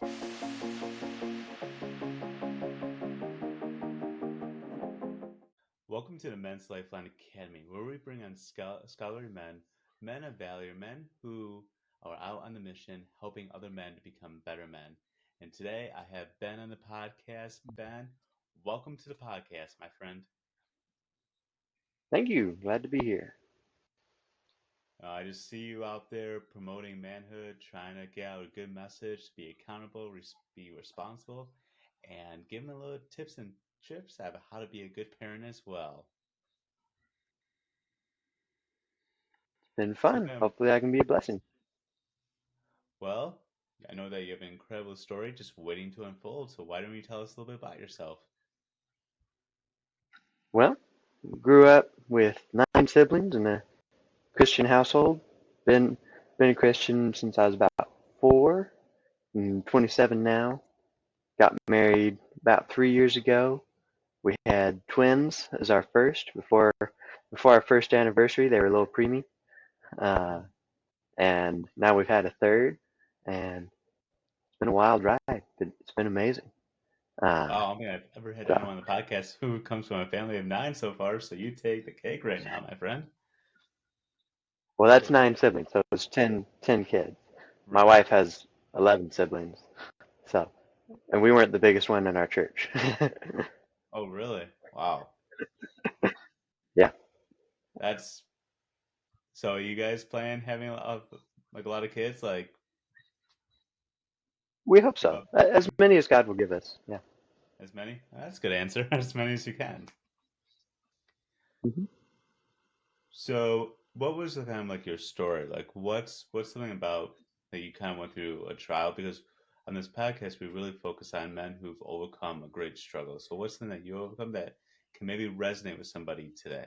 Welcome to the Men's Lifeline Academy, where we bring on scholarly men of value, men who are out on the mission helping other men to become better men. And today I have Ben on the podcast. Ben, welcome to the podcast, my friend. Thank you. Glad to be here. I just see you out there promoting manhood, trying to get out a good message, be accountable, be responsible, and giving a little tips and tricks of how to be a good parent as well. It's been So, fun. Ben, Hopefully, I can be a blessing. well, I know that you have an incredible story just waiting to unfold. So why don't you tell us a little bit about yourself? Well, grew up with 9 siblings in a Christian household. Been a Christian since I was about 4. I'm 27 now. Got married about 3 years ago. We had twins as our first. Before our first anniversary, they were a little preemie. Uh, and now we've had a third, and it's been a wild ride. It's been amazing. Uh, Wow, I don't think I've ever had so anyone on the podcast who comes from a family of 9 so far. So you take the cake right now, my friend. Well, that's 9 siblings, so it's ten kids. My Right. wife has 11 siblings, so, and we weren't the biggest one in our church. Oh, really? Wow. Yeah, That's so. You guys plan having like a lot of kids, like we hope so. about As many as God will give us. Yeah. as many? That's a good answer. As many as you can. hmm So, what was the kind of like your story? Like, what's something about that you kind of went through a trial? Because on this podcast, we really focus on men who've overcome a great struggle. So, what's something that you overcome that can maybe resonate with somebody today?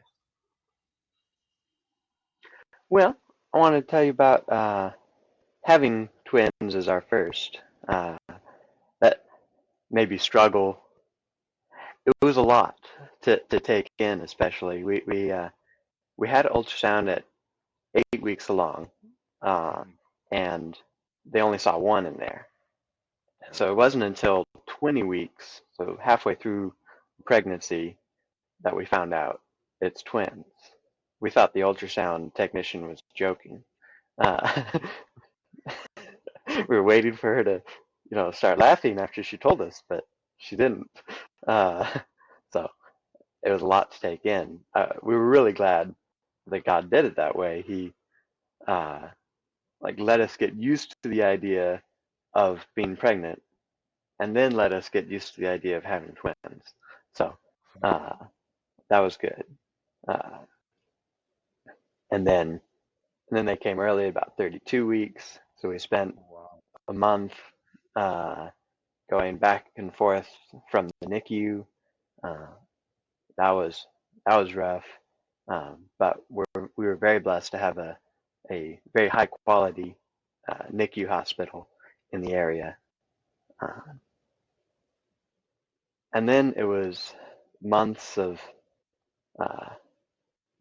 Well, I want to tell you about having twins as our first. Uh, that maybe struggle. It was a lot to take in, especially we had ultrasound at 8 weeks along, uh, Mm. and they only saw one in there. Oh, So it wasn't until 20 weeks, so halfway through pregnancy, that we found out it's twins. We thought the ultrasound technician was joking. Uh, we were waiting for her to, start laughing after she told us, but she didn't. Uh, so it was a lot to take in. We were really glad that God did it that way. He uh, let us get used to the idea of being pregnant, and then let us get used to the idea of having twins. So uh, that was good. Uh, and then they came early, about 32 weeks. So we spent wow. a month uh, going back and forth from the NICU. Uh, that was rough, but we were very blessed to have a very high quality NICU hospital in the area. Uh, and then it was months of uh,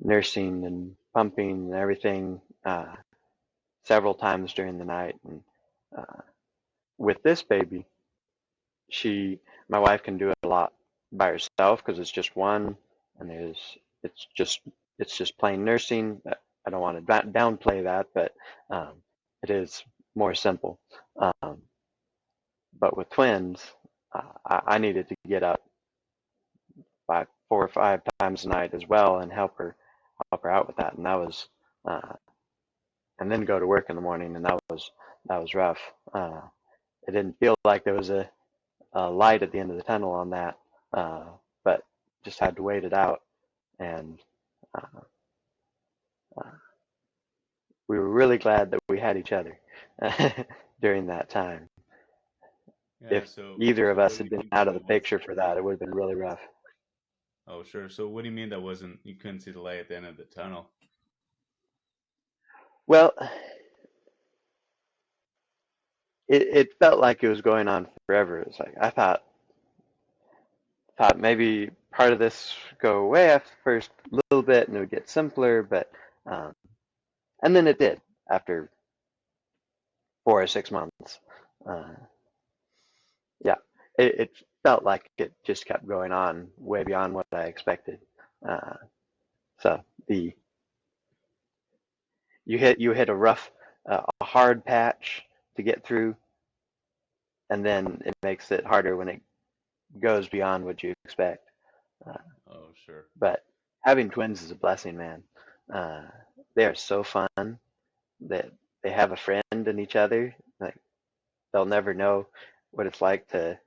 nursing and pumping and everything, several times during the night. And uh, with this baby, my wife can do it a lot by herself because it's just one, and it's just it's just plain nursing. I don't want to downplay that, but um, it is more simple. Um, but with twins, I needed to get up 4 or 5 times a night as well and help her out with that, and that was uh, and then go to work in the morning, and that was rough. It didn't feel like there was a light at the end of the tunnel on that, uh, but just had to wait it out. And uh, uh, we were really glad that we had each other during that time. Yeah. If So, either so of what us do had you been mean out that of the it wasn't? picture for that, it would have been really rough. Oh, sure. So, what do you mean that wasn't? You couldn't see the light at the end of the tunnel? Well, it felt like it was going on forever. It was like I thought maybe part of this would go away after the first little bit and it would get simpler, but um, and then it did after 4 or 6 months. Uh, it felt like it just kept going on way beyond what I expected. So you hit a hard patch to get through, and then it makes it harder when it goes beyond what you expect. Uh, Oh, sure. but having twins is a blessing, man. Uh, they are so fun that they have a friend in each other. Like they'll never know what it's like to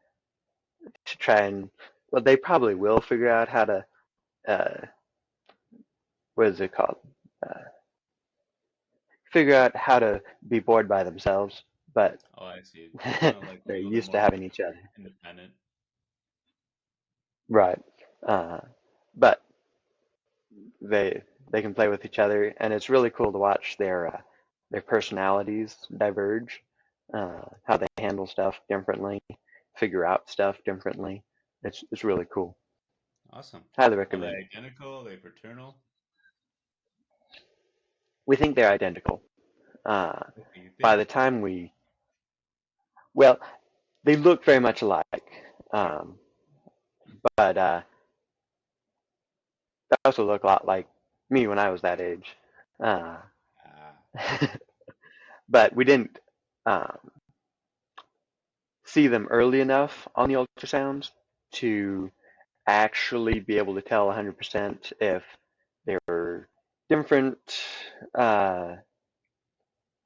try and well, they probably will figure out how to uh, what is it called? Uh, Figure out how to be bored by themselves, but Oh, I see. They want to like a they're little bit used to more having each other. independent. Right. Uh, but they can play with each other, and it's really cool to watch their personalities diverge, how they handle stuff differently, figure out stuff differently. It's really cool. Awesome. Highly Are they recommend it. identical? Are they fraternal? We think they're identical. Uh, What do you by the think? time well, they look very much alike, Sure. um, but they also look a lot like me when I was that age. Uh, Ah, but we didn't um, see them early enough on the ultrasounds to actually be able to tell 100% if they were different. Uh,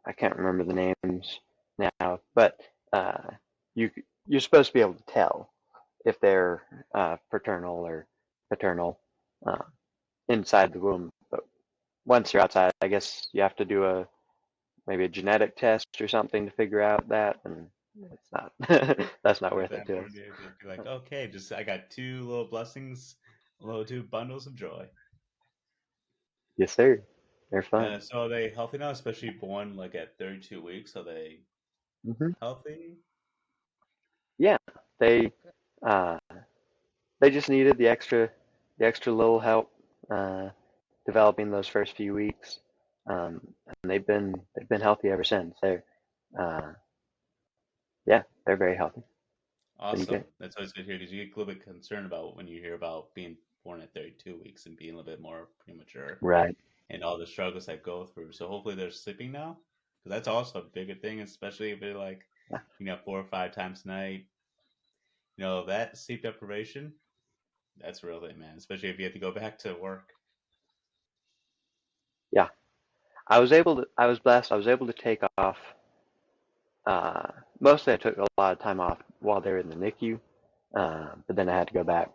I can't remember the names now, but uh, you you're supposed to be able to tell if they're fraternal or paternal uh, inside the womb. But once you're outside, I guess you have to do maybe a genetic test or something to figure out that, and it's not that's not with worth it that to more us. to just be like, okay, just I got two little blessings, little two bundles of joy. Yes, sir. They're fun. So are they healthy now, especially born like at 32 weeks? Are they Hmm. healthy? Yeah, they uh, they just needed the extra little help uh, developing those first few weeks, and they've been healthy ever since. Uh, yeah, they're very healthy. Pretty Awesome. good. That's always good to hear because you get a little bit concerned about when you hear about being born at 32 weeks and being a little bit more premature Right. and all the struggles that go through. So hopefully they're sleeping now because that's also a bigger thing, especially if they're like, 4 or 5 times a night. That sleep deprivation, that's a real thing, man, especially if you have to go back to work. Yeah, I was blessed. I was able to take off. Uh, Mostly, I took a lot of time off while they were in the NICU, but then I had to go back.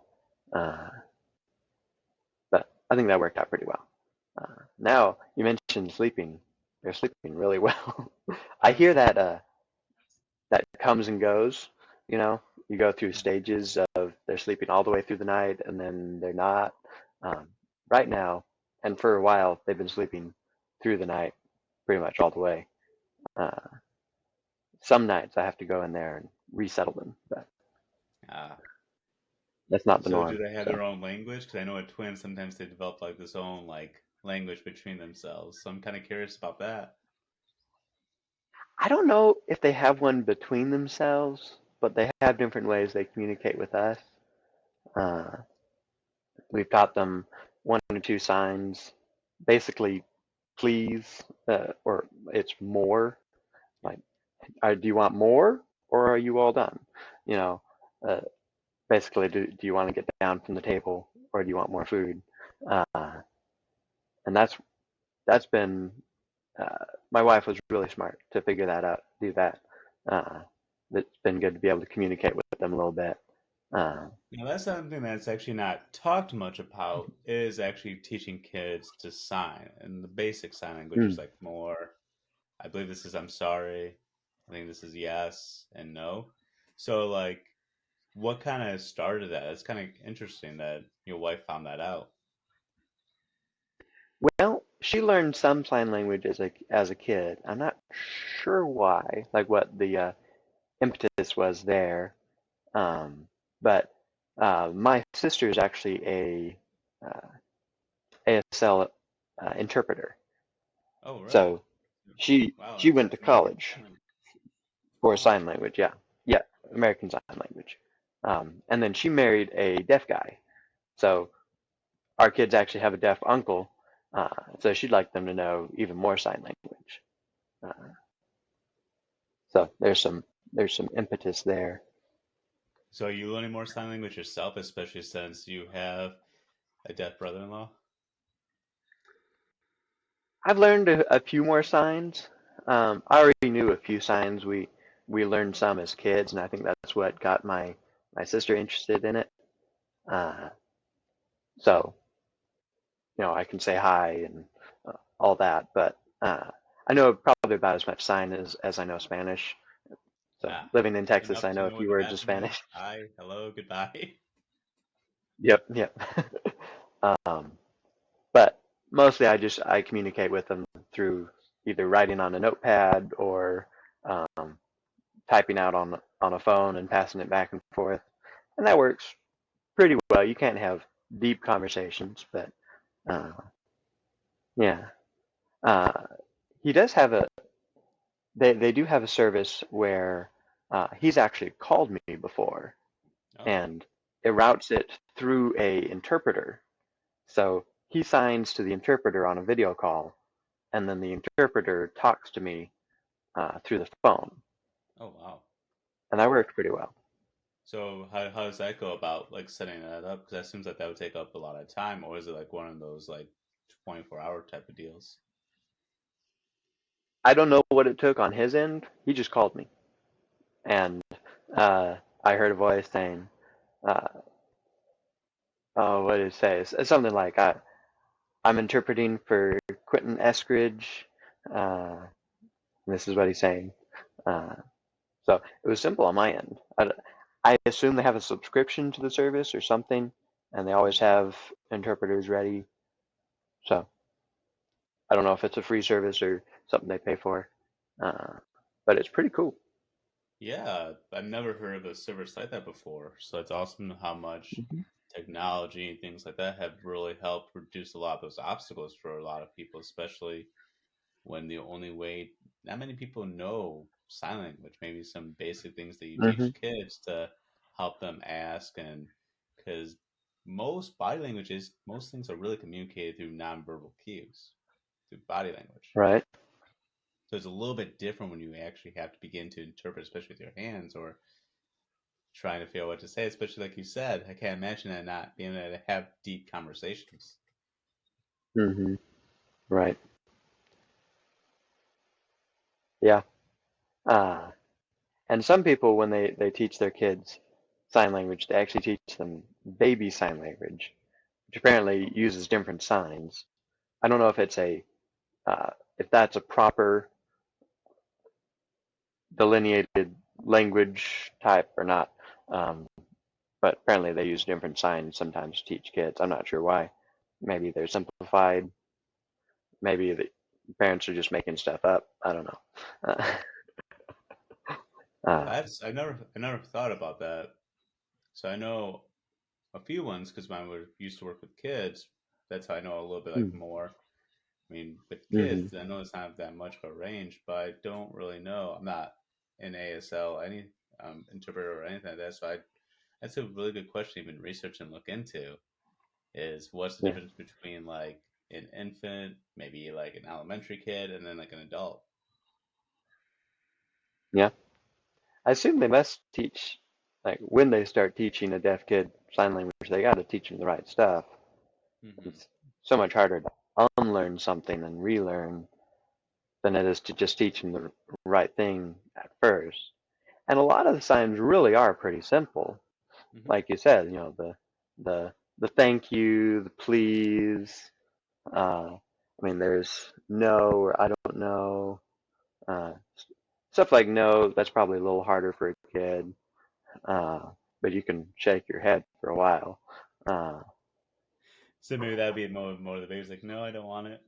Uh, but I think that worked out pretty well. Now you mentioned sleeping; they're sleeping really well. I hear Awesome. that comes and goes. You know, you go through stages of they're sleeping all the way through the night, and then they're not. Um, right now, and for a while, they've been sleeping through the night, pretty much all the way. Uh, some nights I have to go in there and resettle them, but Ah. that's not the So do norm. they have So their own language? Because I know with twins sometimes they develop like this own like language between themselves. So I'm kind of curious about that. I don't know if they have one between themselves, but they have different ways they communicate with us. Uh, we've taught them one or two signs, basically please, or it's more like, do you want more or are you all done? You know, uh, basically, do you want to get down from the table or do you want more food? Uh, and that's been uh, my wife was really smart to figure that out, do that. Uh, it's been good to be able to communicate with them a little bit. Uh, That's something that's actually not talked much about is actually teaching kids to sign and the basic sign language is mm. like more. I believe this is I'm sorry. I think this is yes and no. So like, what kind of started that? It's kind of interesting that your wife found that out. Well, she learned some sign language as a kid. I'm not sure why, like what the impetus was there. Um, but my sister is actually a ASL interpreter, Oh, really? so she Wow, she that's went to actually college for oh, sign language. Yeah, yeah, American Sign Language. And then she married a deaf guy. So our kids actually have a deaf uncle. So she'd like them to know even more sign language. Uh, so there's some impetus there. So are you learning more sign language yourself, especially since you have a deaf brother-in-law? I've learned a few more signs. I already knew a few signs. We learned some as kids, and I think that's what got my sister interested in it. Uh, so I can say hi and all that, but I know probably about as much sign as I know Spanish. So Ah, living in Texas, enough I to know a know what few the words of bathroom is. Spanish. Hi, hello, goodbye. Yep, yep. um, but mostly I communicate with them through either writing on a notepad or um, typing out on a phone and passing it back and forth, and that works pretty well. You can't have deep conversations, but uh, yeah. Uh, he does have a they do have a service where he's actually called me before, Oh, and it routes it through a interpreter. So he signs to the interpreter on a video call, and then the interpreter talks to me through the phone, oh wow. and that works pretty well. So how does that go about like setting that up? Because that seems like that would take up a lot of time, or is it like one of those like 24-hour type of deals? I don't know what it took on his end. He just called me, and I heard a voice saying, uh, "Oh, what did it say? It's something like I'm interpreting for Quentin Eskridge. Uh, this is what he's saying." Uh, so it was simple on my end. I assume they have a subscription to the service or something, and they always Hmm. have interpreters ready. So I don't know if it's a free service or something they pay for, uh, but it's pretty cool. Yeah, I've never heard of a service like that before. So it's awesome how much Hmm. technology and things like that have really helped reduce a lot of those obstacles for a lot of people, especially when the only way not many people know sign language, maybe some basic things that you Hmm. teach kids to help them ask, and because most body languages, most things are really communicated through nonverbal cues, through body language. Right. So it's a little bit different when you actually have to begin to interpret, especially with your hands or trying to figure out what to say, especially like you said. I can't imagine that not being able to have deep conversations. Hmm. Right. Yeah. Uh, and some people, when they teach their kids sign language, they actually teach them baby sign language, which apparently uses different signs. I don't know uh, if that's a proper delineated language type or not. Um, but apparently they use different signs sometimes to teach kids. I'm not sure why. Maybe they're simplified. Maybe the parents are just making stuff up. I don't know. Uh, I never thought about that. So I know a few ones because when I used to work with kids, that's how I know a little bit like more. I mean, with mm-hmm. kids, I know it's not that much of a range, but I don't really know. I'm not an ASL, any interpreter or anything like that. So that's a really good question to even research and look into. Is what's the Yeah, difference between like an infant, maybe like an elementary kid, and then like an adult? yeah. I assume they must teach, like when they start teaching a deaf kid sign language, they got to teach them the right stuff. Hmm. It's so much harder to unlearn something and relearn than it is to just teach them the right thing at first. And a lot of the signs really are pretty simple. Hmm. Like you said, the the thank you, the please. I mean, there's no or I don't know. Uh, Stuff like no, that's probably a little harder for a kid, uh, but you can shake your head for a while. Uh, So maybe that'd be more of the baby's like, no, I don't want it.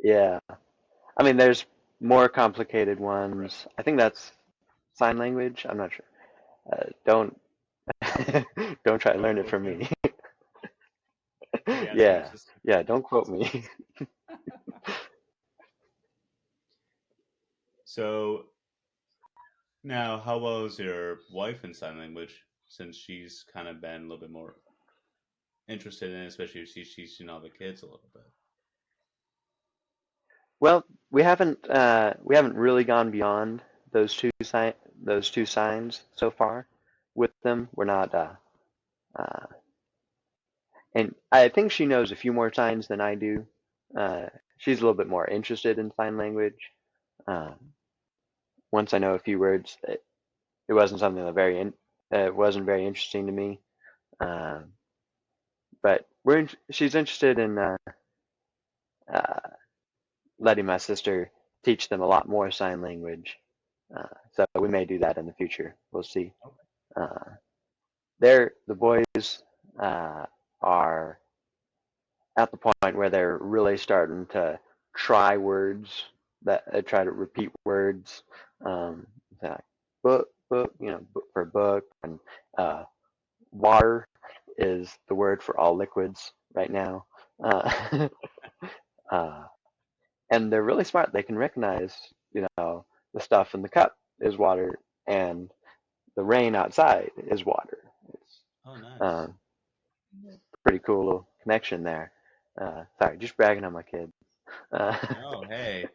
yeah, I mean, there's more complicated Right. ones. I think that's sign language. I'm not sure. Don't don't try to Don't learn it quote from me. me. Should be asking your Yeah, sister. yeah, don't quote me. So now, how well is your wife in sign language? since she's kind of been a little bit more interested in it, especially if she's teaching all the kids a little bit. Well, we haven't really gone beyond those two signs so far with them. We're not uh, and I think she knows a few more signs than I do. Uh, she's a little bit more interested in sign language. Uh, Once I know a few words, it wasn't something that it wasn't very interesting to me. Um, but she's interested in uh, letting my sister teach them a lot more sign language. So we may do that in the future. We'll see. Okay. Uh, the boys uh, are at the point where they're really starting to try words that try to repeat words. Like book, book for book, and uh, water is the word for all liquids right now. Uh, uh, and they're really smart. They can recognize, the stuff in the cup is water, and the rain outside is water. It's Oh, nice. um, pretty cool little connection there. Sorry, just bragging on my kids. Uh, No, hey,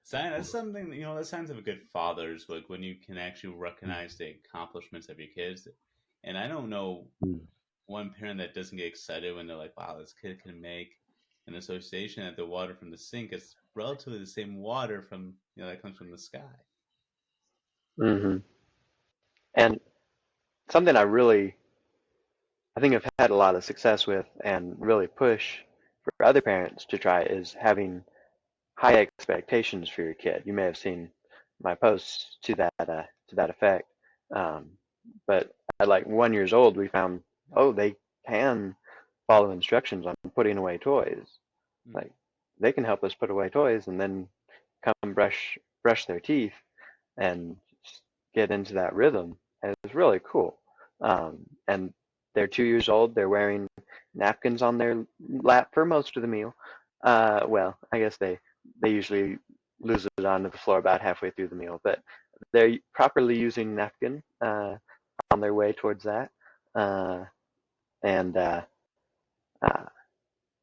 sign that's something that signs of a good father is like when you can actually recognize the accomplishments of your kids. And I don't know one parent that doesn't get excited when they're like, "Wow, this kid can make an association that the water from the sink is relatively the same water from that comes from the sky." hmm And something I think I've had a lot of success with and really push for other parents to try is having high expectations for your kid. You may have seen my posts to that effect. Um, but at like 1 years old, we found, oh, they can follow instructions on putting away toys. Mm. Like they can help us put away toys and then come brush their teeth and get into that rhythm. And it's really cool. And they're 2 years old. They're wearing napkins on their lap for most of the meal. Well, I guess they usually lose it onto the floor about halfway through the meal, but they're properly using napkin on their way towards that. Uh, and uh,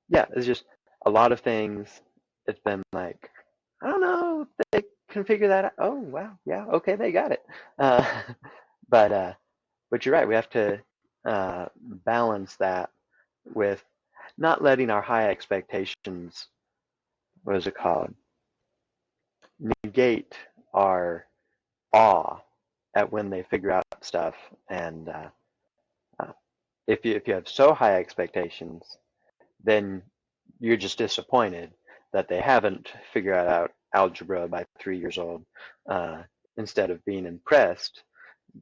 yeah, it's just a lot of things. It's been like, I don't know, they can figure that out. Oh, wow, yeah, okay, they got it. Uh, but uh, but you're right. We have to balance that with not letting our high expectations, what is it called, negate our awe at when they figure out stuff. And uh, if you have so high expectations, then you're just disappointed that they haven't figured out algebra by 3 years old, uh, instead of being impressed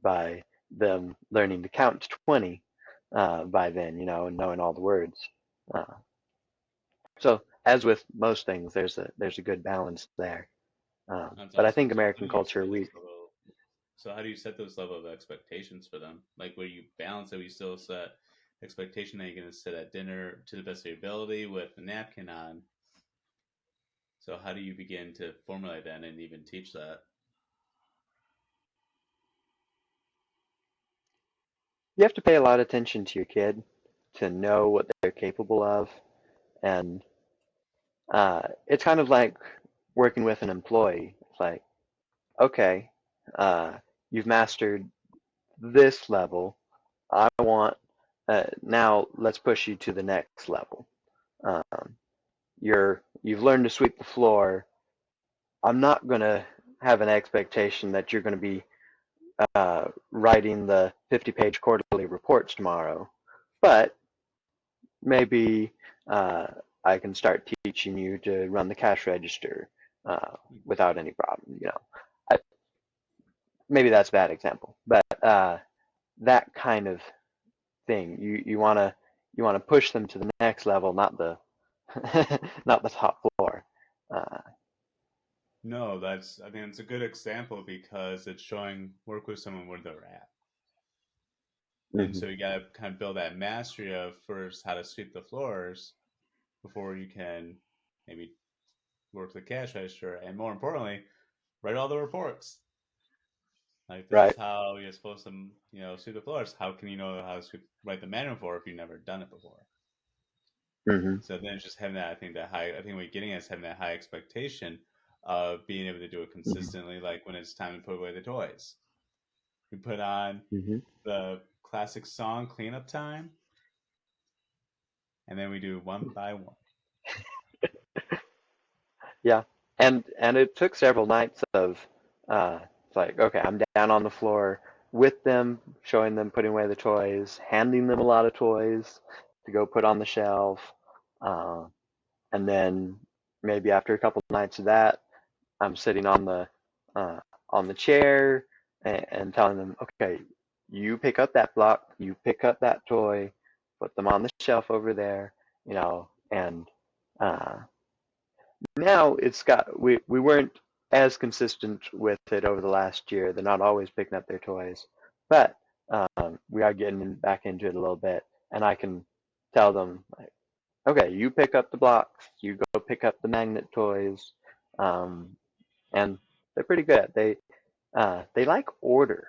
by them learning to count to 20 by then, and knowing all the words. Uh, so, as with most things, there's a good balance there. That's But I awesome. think So how American do you culture, set we those level? So how do you set those level of expectations for them? Like where you balance it, you still set expectation that you're going to sit at dinner to the best of your ability with the napkin on. So how do you begin to formulate that and even teach that? you have to pay a lot of attention to your kid to know what they're capable of, and it's kind of like working with an employee. It's like, okay, uh, you've mastered this level. I want now. Let's push you to the next level. Um, you've learned to sweep the floor. I'm not going to have an expectation that you're going to be writing the 50-page quarterly reports tomorrow, but maybe uh, I can start teaching you to run the cash register without any problem. I, maybe that's a bad example, but that kind of thing. You want to push them to the next level, not the not the top floor. Uh, No, I mean, it's a good example because it's showing work with someone where they're at. And mhm. so you got to kind of build that mastery of first how to sweep the floors before you can maybe work the cash register. And more importantly, write all the reports. Like this is Right. how you're supposed to, sweep the floors. How can you know how to write the manual for if you've never done it before? Hmm. So then it's just having that, I think what you're getting at is having that high expectation of being able to do it Hmm. consistently. Like when it's time to put away the toys, we put on Hmm. the classic song "Cleanup Time," and then we do one by one. Yeah. And it took several nights of it's like, okay, I'm down on the floor with them, showing them putting away the toys, handing them a lot of toys to go put on the shelf. Uh, and then maybe after a couple of nights of that, I'm sitting uh, on the chair and telling them, okay, you pick up that block, you pick up that toy, put them on the shelf over there, and uh, now it's got we weren't as consistent with it over the last year. They're not always picking up their toys, but we are getting back into it a little bit, and I can tell them like, okay, you pick up the blocks, you go pick up the magnet toys, um, and they're pretty good. They like order,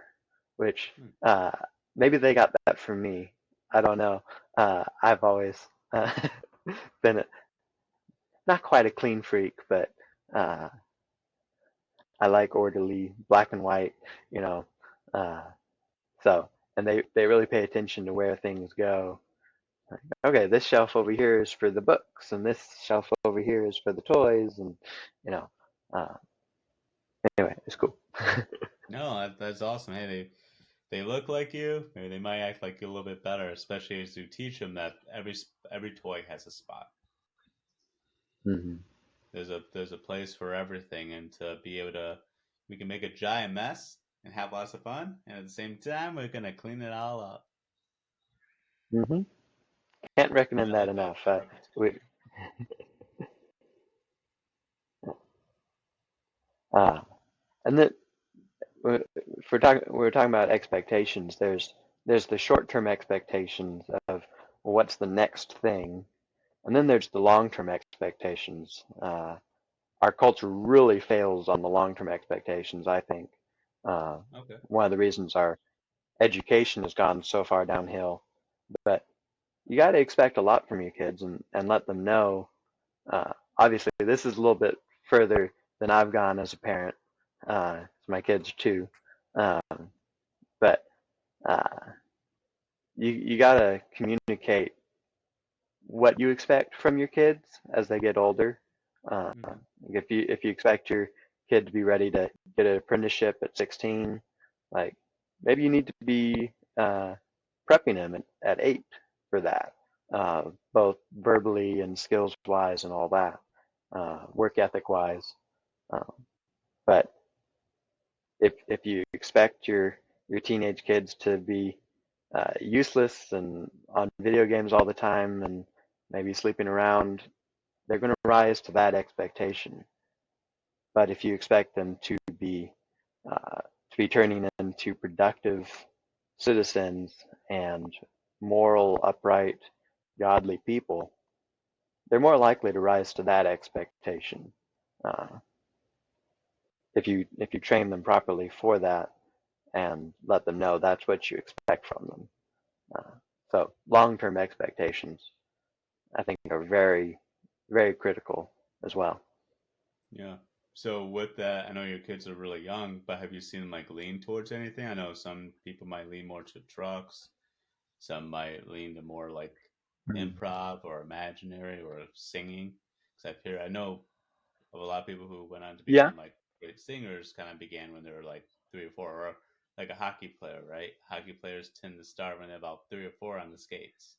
which Hmm. uh, maybe they got that from me. I don't know. I've always uh, been not quite a clean freak, but uh, I like orderly, black and white, you know. Uh, so, and they really pay attention to where things go. Like, okay, this shelf over here is for the books, and this shelf over here is for the toys, and you know. Uh, anyway, it's cool. No, that's awesome. Hey, they look like you. Maybe they might act like you a little bit better, especially as you teach them that every toy has a spot. Hmm. There's a place for everything, and to be able to, we can make a giant mess and have lots of fun, and at the same time, we're gonna clean it all up. Hmm. Can't I recommend that like that enough. perfect. We, uh, and then if we're talking about expectations. There's the short-term expectations of what's the next thing, and then there's the long-term expectations. Our culture really fails on the long-term expectations, I think. Uh, Okay. one of the reasons our education has gone so far downhill. But you got to expect a lot from your kids and let them know. Obviously, this is a little bit further than I've gone as a parent. My kids too. Um, but uh, you got to communicate what you expect from your kids as they get older. Uh, Hmm. if you expect your kid to be ready to get an apprenticeship at 16, like maybe you need to be prepping them at 8 for that, both verbally and skills wise and all that, work ethic wise. Um, but if you expect your teenage kids to be useless and on video games all the time and maybe sleeping around, they're going to rise to that expectation. But if you expect them to be turning into productive citizens and moral, upright, godly people, they're more likely to rise to that expectation. Uh, if you train them properly for that and let them know that's what you expect from them. Uh, so long-term expectations, I think, are very, very critical as well. Yeah. So with that, I know your kids are really young, but have you seen them like lean towards anything? I know some people might lean more to trucks, some might lean to more like Mm. improv or imaginary or singing. Because I know of a lot of people who went on to Yeah. become like great singers kind of began when they were like 3 or 4, or like a hockey player, right? Hockey players tend to start when they're about 3 or 4 on the skates.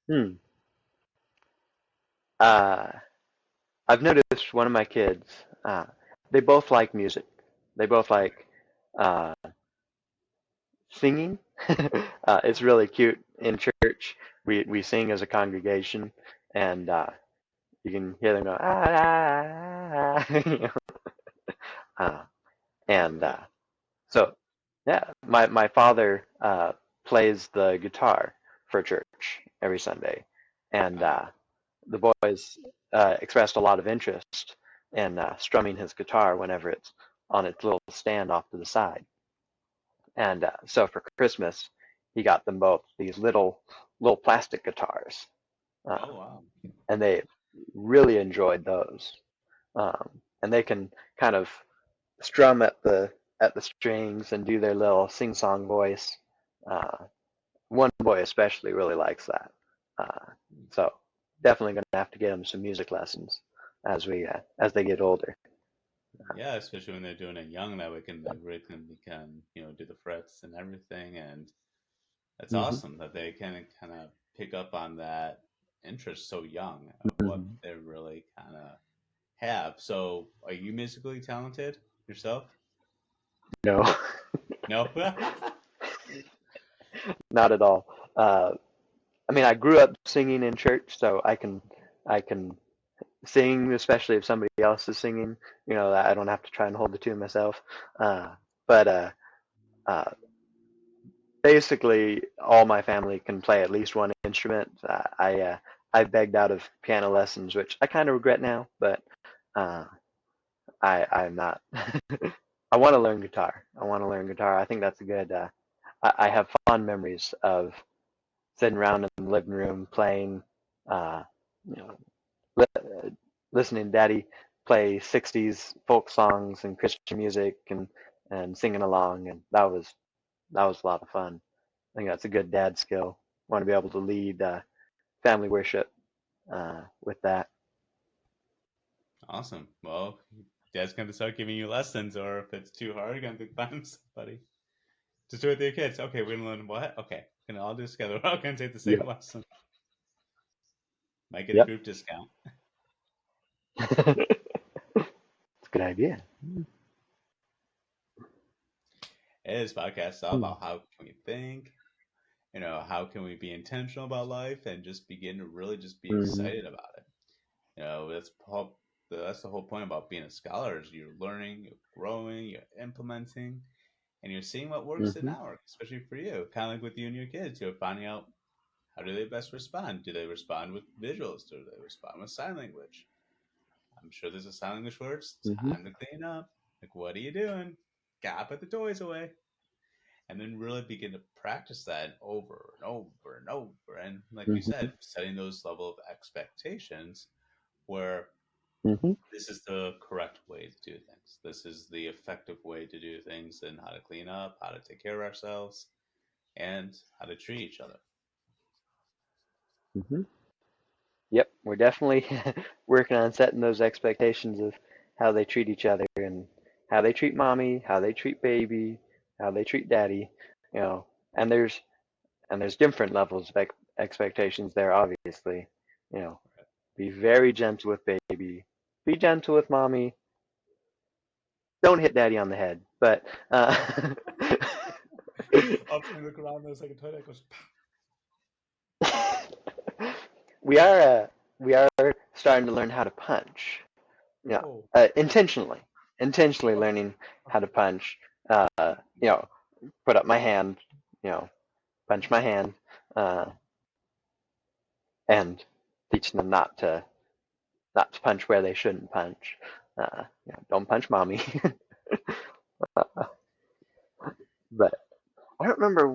Hmm. Uh, I've noticed one of my kids. Uh, they both like music. They both like uh, singing. It's really cute in church. We sing as a congregation, and you can hear them go ah, ah, ah, uh, and so yeah, my father plays the guitar for church every Sunday, and Uh, the boys expressed a lot of interest in strumming his guitar whenever it's on its little stand off to the side. And so for Christmas, he got them both these little plastic guitars, uh, Oh wow. and they really enjoyed those. And they can kind of strum at the strings and do their little sing-song voice. Uh, One boy especially really likes that. So definitely going to have to get them some music lessons as they get older. Yeah, especially when they're doing it young, that way they really can do the frets and everything, and it's Hmm. awesome that they can kind of pick up on that interest so young of what Hmm. they really kind of have. So, are you musically talented yourself? No, No. not at all. I mean, I grew up singing in church, so I can sing, especially if somebody else is singing. I don't have to try and hold the tune myself. But uh, basically, all my family can play at least one instrument. I begged out of piano lessons, which I kind of regret now, but uh, I'm not. I want to learn guitar. I want to learn guitar. I think that's a good. I have fond memories of sitting around in the living room playing, uh, you know, listening to Daddy play '60s folk songs and Christian music and singing along, and that was a lot of fun. I think that's a good dad skill. Want to be able to lead family worship with that. Awesome. Well, Dad's going to start giving you lessons, or if it's too hard, you're going to find somebody. Just do it with your kids. Okay, we're going to learn what? Okay, we're going to all do it together. We're all going to take the same Yep. lesson. Might get a Yep. group discount. It's a good idea. This podcast is all about how can we think, how can we be intentional about life and just begin to really just be Mm-hmm. excited about it. That's the whole point about being a scholar is you're learning, you're growing, you're implementing, and you're seeing what works and Mm-hmm. not work, especially for you. Kind of like with you and your kids, you're finding out how do they best respond. Do they respond with visuals? Do they respond with sign language? I'm sure there's a sign language word. It's Mm-hmm. time to clean up. Like, what are you doing? Gotta put the toys away. And then really begin to practice that over and over and over. And like you Mm-hmm. said, setting those level of expectations where Mm-hmm. this is the correct way to do things. This is the effective way to do things and how to clean up, how to take care of ourselves, and how to treat each other. Mm-hmm. Yep, we're definitely working on setting those expectations of how they treat each other and how they treat mommy, how they treat baby, how they treat daddy, you know. And there's different levels of expectations there, obviously. You know, be very gentle with baby, be gentle with mommy. Don't hit daddy on the head, but Often look around, there's like a toilet that goes. we are starting to learn how to punch. Yeah, Oh, intentionally oh, learning how to punch. Uh, you know, put up my hand. You know, punch my hand, uh, and teaching them not to punch where they shouldn't punch. Don't punch mommy. But I don't remember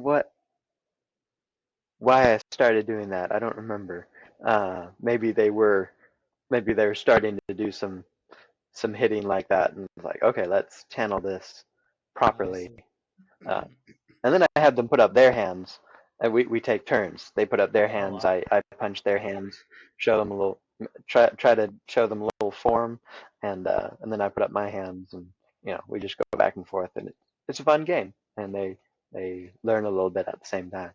why I started doing that. I don't remember. Maybe they were starting to do some hitting like that, and like, okay, let's channel this I properly. see. Uh, and then I had them put up their hands, and we take turns. They put up their Oh hands. wow. I punch their hands, show them a little, try to show them a little form, and then I put up my hands, and we just go back and forth, and it's a fun game, and they learn a little bit at the same time.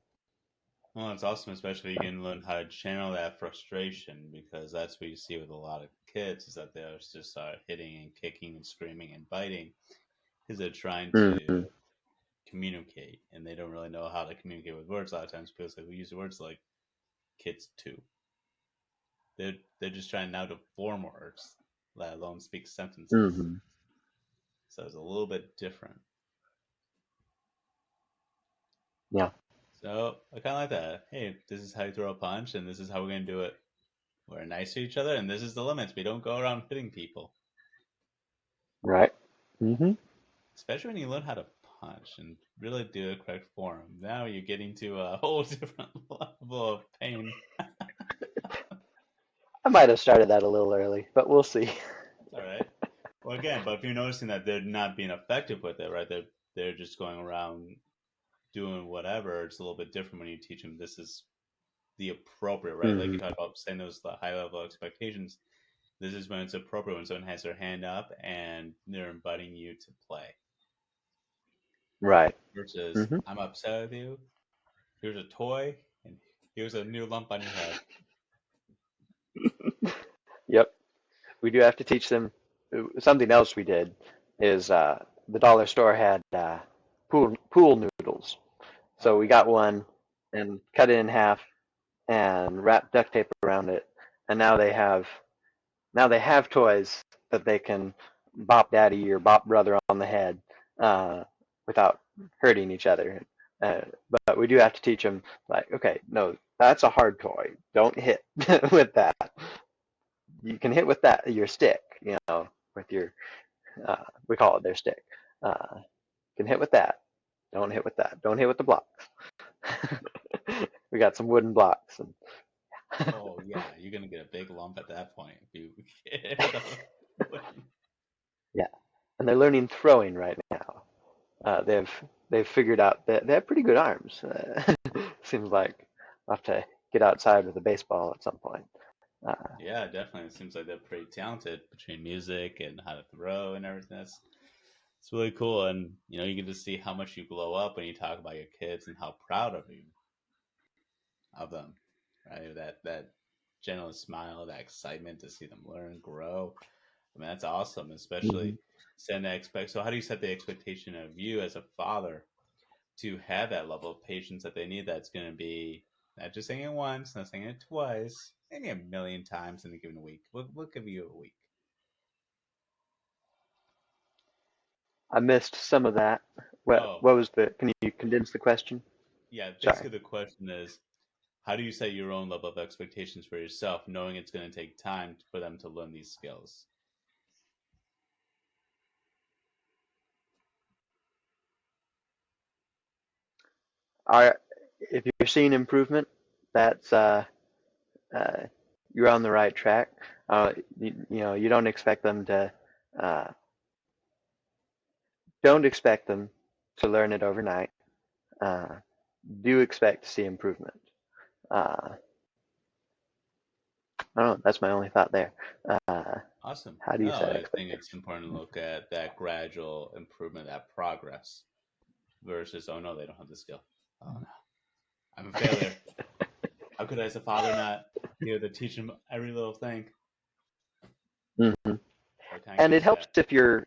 Well, it's awesome, especially you can learn how to channel that frustration because that's what you see with a lot of kids is that they're just hitting and kicking and screaming and biting because they're trying Mm-hmm. to communicate and they don't really know how to communicate with words. A lot of times, because like we use words like kids too. They're just trying now to form words, let alone speak sentences. Mm-hmm. So it's a little bit different. Yeah. So I kind of like that. Hey, this is how you throw a punch, and this is how we're gonna do it. We're nice to each other, and this is the limits. We don't go around hitting people, Right. Mm-hmm. especially when you learn how to punch and really do the correct form. Now you're getting to a whole different level of pain. I might have started that a little early, but we'll see. All right. Well, again, but if you're noticing that they're not being effective with it, right? They're just going around doing whatever. It's a little bit different when you teach them this is the appropriate, right? Like you talked about setting those high level expectations. This is when it's appropriate when someone has their hand up and they're inviting you to play. Right. Versus, I'm upset with you. Here's a toy, and here's a new lump on your head. Yep. We do have to teach them. Something else we did is the dollar store had pool noodles. So we got one and cut it in half and wrapped duct tape around it. And now they have toys that they can bop daddy or bop brother on the head without hurting each other. But we do have to teach them, like, okay, no, that's a hard toy. Don't hit with that. You can hit with that, your stick, with your, we call it their stick. You can hit with that. Don't hit with that. Don't hit with the blocks. We got some wooden blocks. Oh, yeah, you're going to get a big lump at that point. Yeah, and they're learning throwing right now. They've figured out that they have pretty good arms. Seems like I'll have to get outside with a baseball at some point. Yeah, definitely. It seems like they're pretty talented between music and how to throw and everything. It's really cool, and you get to see how much you glow up when you talk about your kids and how proud of them, right? That gentle smile, that excitement to see them learn, grow. I mean, that's awesome, especially setting that expect. So, how do you set the expectation of you as a father to have that level of patience that they need? That's going to be not just saying it once, not saying it twice, maybe a million times in a given week. We'll give you a week. I missed some of that. What Oh, was the? Can you condense the question? yeah. Sorry. Basically, the question is, how do you set your own level of expectations for yourself, knowing it's going to take time for them to learn these skills? If you're seeing improvement, that's uh, you're on the right track. You don't expect them to uh, learn it overnight. Uh, do expect to see improvement. I don't know. That's my only thought there. Awesome. How do you No, set I think it's expectations? important to look at that gradual improvement, that progress, versus, oh no, they don't have the skill. Oh no, I'm a failure. How could I, as a father, not be able to teach them every little thing? Hmm. So it kind of And it gives you helps that. if you're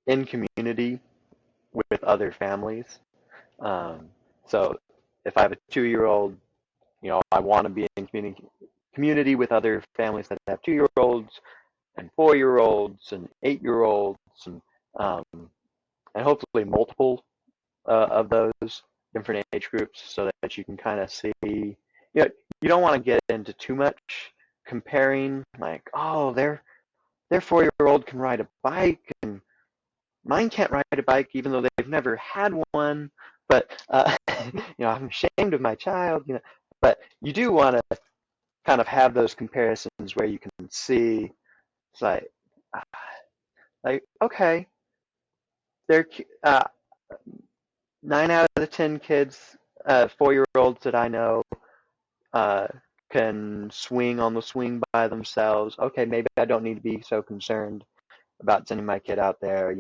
in community with other families. Um, so if I have a 2-year-old, I want to be in community with other families that have 2-year-olds and 4-year-olds and 8-year-olds um, and hopefully multiple of those different age groups so that you can kind of see. You don't want to get into too much comparing, like, oh, their 4-year-old can ride a bike and mine can't ride a bike even though they've never had one. But I'm ashamed of my child. But you do want to kind of have those comparisons where you can see. It's like okay, they're 9 out of the 10 kids, 4-year-olds that I know, uh, can swing on the swing by themselves. Okay, maybe I don't need to be so concerned about sending my kid out there.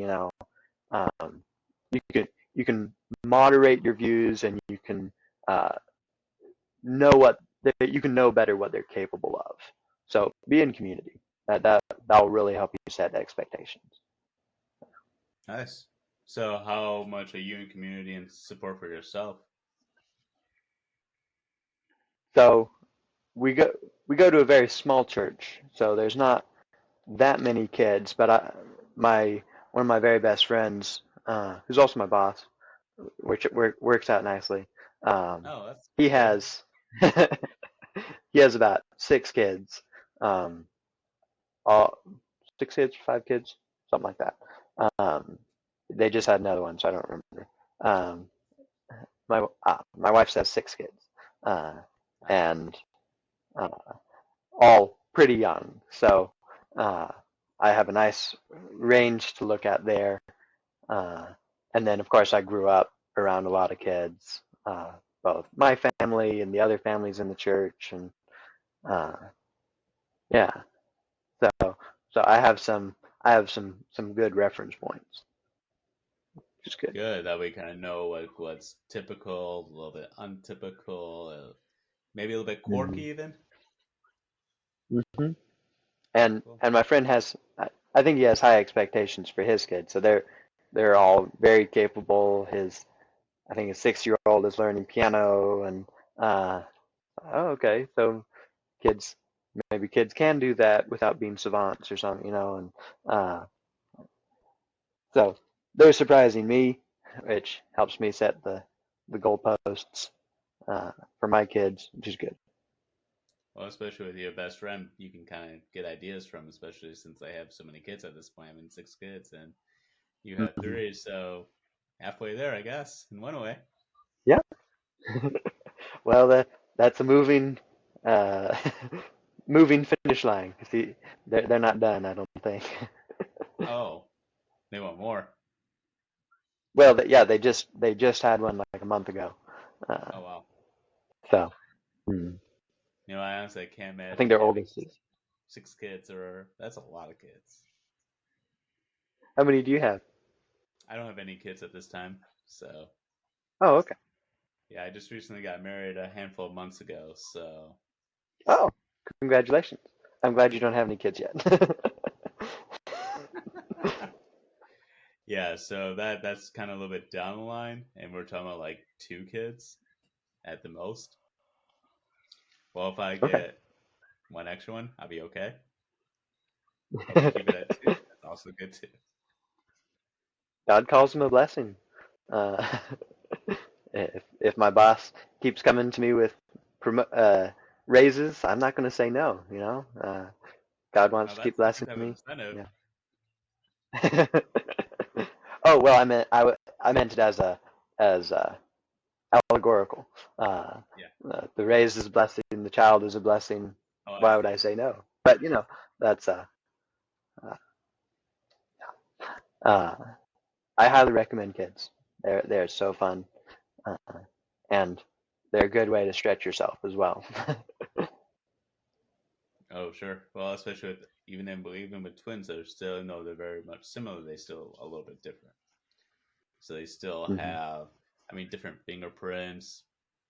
Um, you can you can moderate your views, and you can uh, you can know better what they're capable of. So be in community. That will really help you set expectations. Nice. So, how much are you in community and support for yourself? So we go to a very small church, so there's not that many kids. But my one of my very best friends, who's also my boss, which works out nicely. Oh, that's He cool. has he has about 6 kids, all 6 kids, 5 kids, something like that. Um, they just had another one, so I don't remember. Um, my wife has 6 kids, uh, Wow. and uh, all pretty young. So uh, I have a nice range to look at there. Uh, and then, of course, I grew up around a lot of kids, both my family and the other families in the church, and uh, yeah. So so I have some good reference points, which is good. Good. That we kind of know what's typical, a little bit untypical, maybe a little bit quirky Mm-hmm. even. Mm-hmm. And Cool. and my friend has, I think he has high expectations for his kids. So they're all very capable. I think his 6-year old is learning piano, and uh, oh, okay, so kids maybe kids can do that without being savants or something, and uh, so they're surprising me, which helps me set the goalposts for my kids, which is good. Well, especially with your best friend, you can kind of get ideas from, especially since I have so many kids at this point. I mean, 6 kids, and you have Hmm. three, so halfway there, I guess, in one way. Yeah. Well, that's a uh, moving finish line. See, they're not done, I don't think. Oh, they want more. Well, yeah, they just had one like a month ago. Uh, Oh wow. so mm, I honestly can't I think imagine their having oldest is. six kids, or that's a lot of kids. How many do you have? I don't have any kids at this time, so Oh, okay. yeah, I just recently got married a handful of months ago, so Oh, congratulations. I'm glad you don't have any kids yet. yeah, so that's kind of a little bit down the line, and we're talking about like 2 kids at the most. Well, if I Okay. get one extra one, I'll be okay. But we keep it at 2. That's also good too. God calls them a blessing. Uh, if my boss keeps coming to me with raises, I'm not going to say no. God wants Now to keep that's a different blessing type of me. incentive. Yeah. Oh well, I meant it as allegorical. Uh, Yeah. the raise is a blessing, the child is a blessing. Oh, I Why would I see. say no? But that's uh, uh, I highly recommend kids. They're so fun, uh, and they're a good way to stretch yourself as well. Oh, sure. Well, especially with even with twins, they're still they're very much similar. They still a little bit different. So they still Hmm. have, I mean, different fingerprints,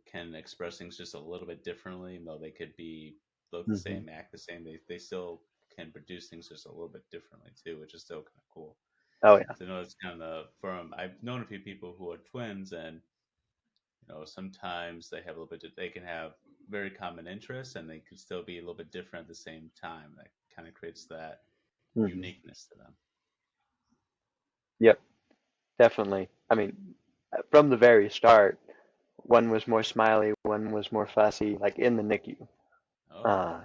can express things just a little bit differently, even though they could be look the Hmm. same, act the same. They still can produce things just a little bit differently too, which is still kind of cool. Oh yeah. So I know it's kind of from I've known a few people who are twins, and sometimes they have a little bit. They can have very common interests, and they could still be a little bit different at the same time. That kind of creates that Hmm. uniqueness to them. Yep, definitely. I mean, from the very start, one was more smiley, one was more fussy, like in the NICU, Oh, uh,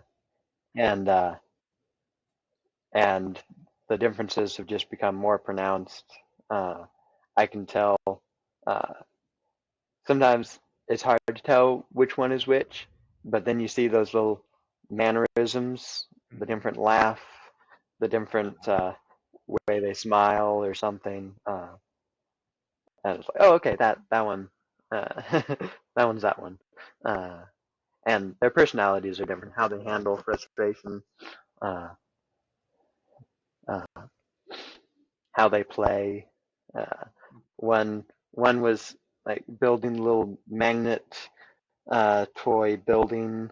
and uh, and the differences have just become more pronounced. Uh, I can tell. Uh, Sometimes it's hard to tell which one is which, but then you see those little mannerisms, the hmm, different laugh, the different way they smile or something. And it's like, oh, okay, that one, that one's that one. Uh, and their personalities are different. How they handle frustration, uh, uh, how they play. Uh, one one was like building a little magnet toy building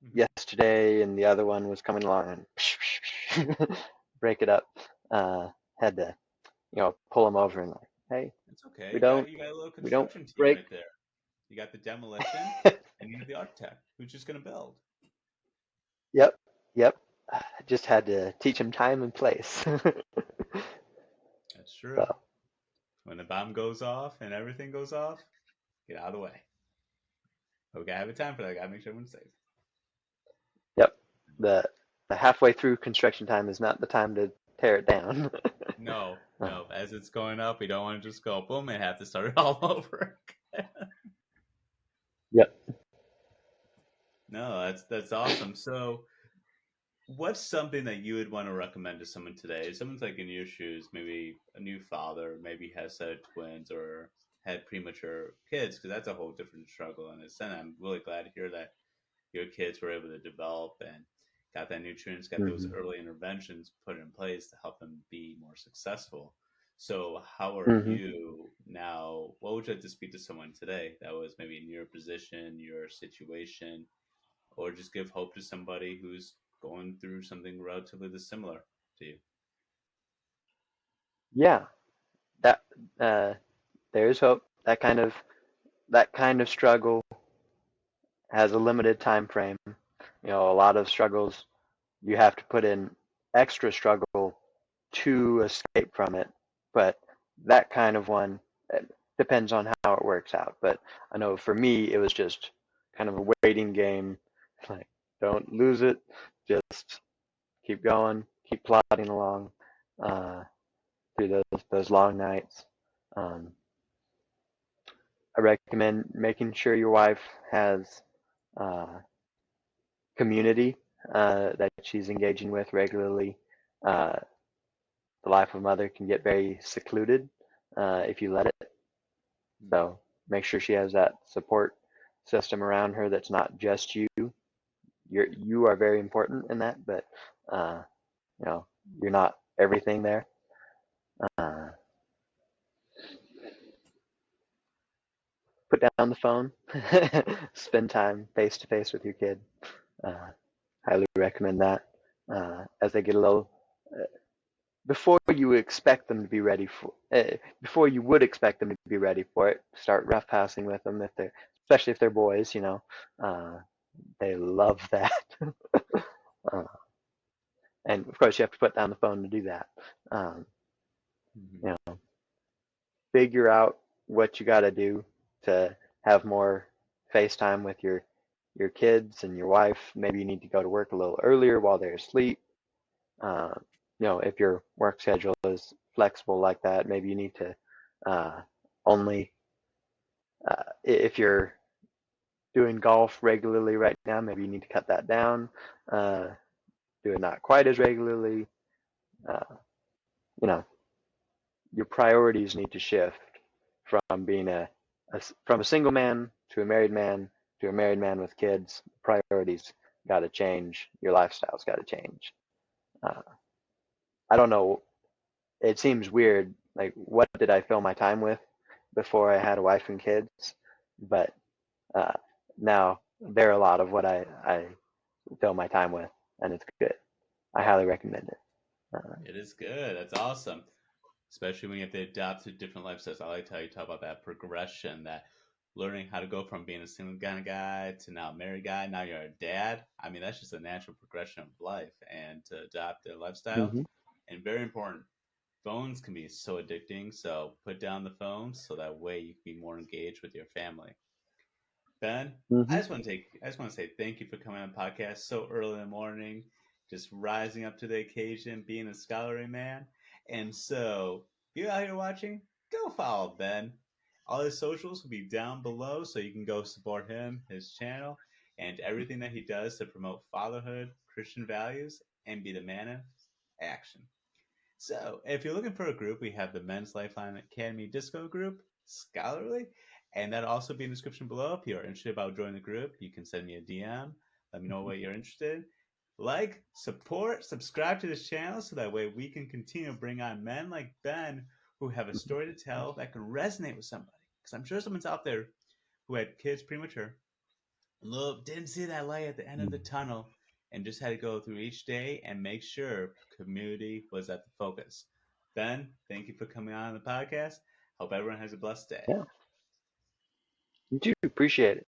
hmm. yesterday, and the other one was coming along and break it up. Had to, pull them over and like, hey, It's okay. we You got don't you got a little we don't construction team break. right there. You got the demolition, and you have the architect who's just gonna build. Yep, yep. Just had to teach them time and place. That's true. So, When the bomb goes off and everything goes off, get out of the way. But we gotta have a time for that. Gotta make sure everyone's safe. yep. The the halfway through construction time is not the time to tear it down. No, No, as it's going up, we don't want to just go boom and have to start it all over again. Yep. No, that's awesome. So, what's something that you would want to recommend to someone today? Someone's like in your shoes, maybe a new father, maybe has had twins or had premature kids, because that's a whole different struggle. And I'm really glad to hear that your kids were able to develop and got that nutrients, got those Hmm. early interventions put in place to help them be more successful. So, how are Hmm. you now? What would you like to speak to someone today that was maybe in your position, your situation, or just give hope to somebody who's going through something relatively similar to you? Yeah, that there is hope. That kind of struggle has a limited time frame. A lot of struggles you have to put in extra struggle to escape from it, but that kind of one depends on how it works out. But I know for me, it was just kind of a waiting game. Like, don't lose it. Just keep going, keep plodding along uh, through those long nights. Um, I recommend making sure your wife has uh, community that she's engaging with regularly. Uh, the life of a mother can get very secluded if you let it. So make sure she has that support system around her that's not just you. You are very important in that, but uh, you know you're not everything there. Uh, put down the phone, spend time face to face with your kid. Uh, highly recommend that as they get a little before you expect them to be ready for before you would expect them to be ready for it. Start rough passing with them if they're especially if they're boys. Uh, they love that. uh, and of course, you have to put down the phone to do that. Um, Mm-hmm. you know, figure out what you got to do to have more FaceTime with your kids and your wife. Maybe you need to go to work a little earlier while they're asleep. Uh, if your work schedule is flexible like that, maybe you need to only if you're doing golf regularly right now, maybe you need to cut that down. Uh, do it not quite as regularly. Uh, you know, your priorities need to shift from being from a single man to a married man to a married man with kids. Priorities got to change. Your lifestyle's got to change. Uh, I don't know. It seems weird. Like, what did I fill my time with before I had a wife and kids? But uh, now they're a lot of what I fill my time with, and it's good. I highly recommend it. It is good. That's awesome. Especially when you have to adapt to different lifestyles. I like how you talk about that progression, that learning how to go from being a single kind of guy to now a married guy. Now you're a dad. I mean, that's just a natural progression of life and to adopt their lifestyle. Hmm. And very important, phones can be so addicting. So put down the phones so that way you can be more engaged with your family. Ben, Hmm. I just want to say thank you for coming on the podcast so early in the morning, just rising up to the occasion, being a scholarly man. And so, if you're out here watching, go follow Ben. All his socials will be down below, so you can go support him, his channel, and everything that he does to promote fatherhood, Christian values, and be the man of action. So, if you're looking for a group, we have the Men's Lifeline Academy Disco group, Scholarly, and that'll also be in the description below. If you're interested about joining the group, you can send me a DM. Let me know what you're interested. Like, support, subscribe to this channel so that way we can continue to bring on men like Ben who have a story to tell that can resonate with somebody. Because I'm sure someone's out there who had kids premature, look, didn't see that light at the end of the tunnel and just had to go through each day and make sure community was at the focus. Ben, thank you for coming on the podcast. Hope everyone has a blessed day. Yeah, you do appreciate it.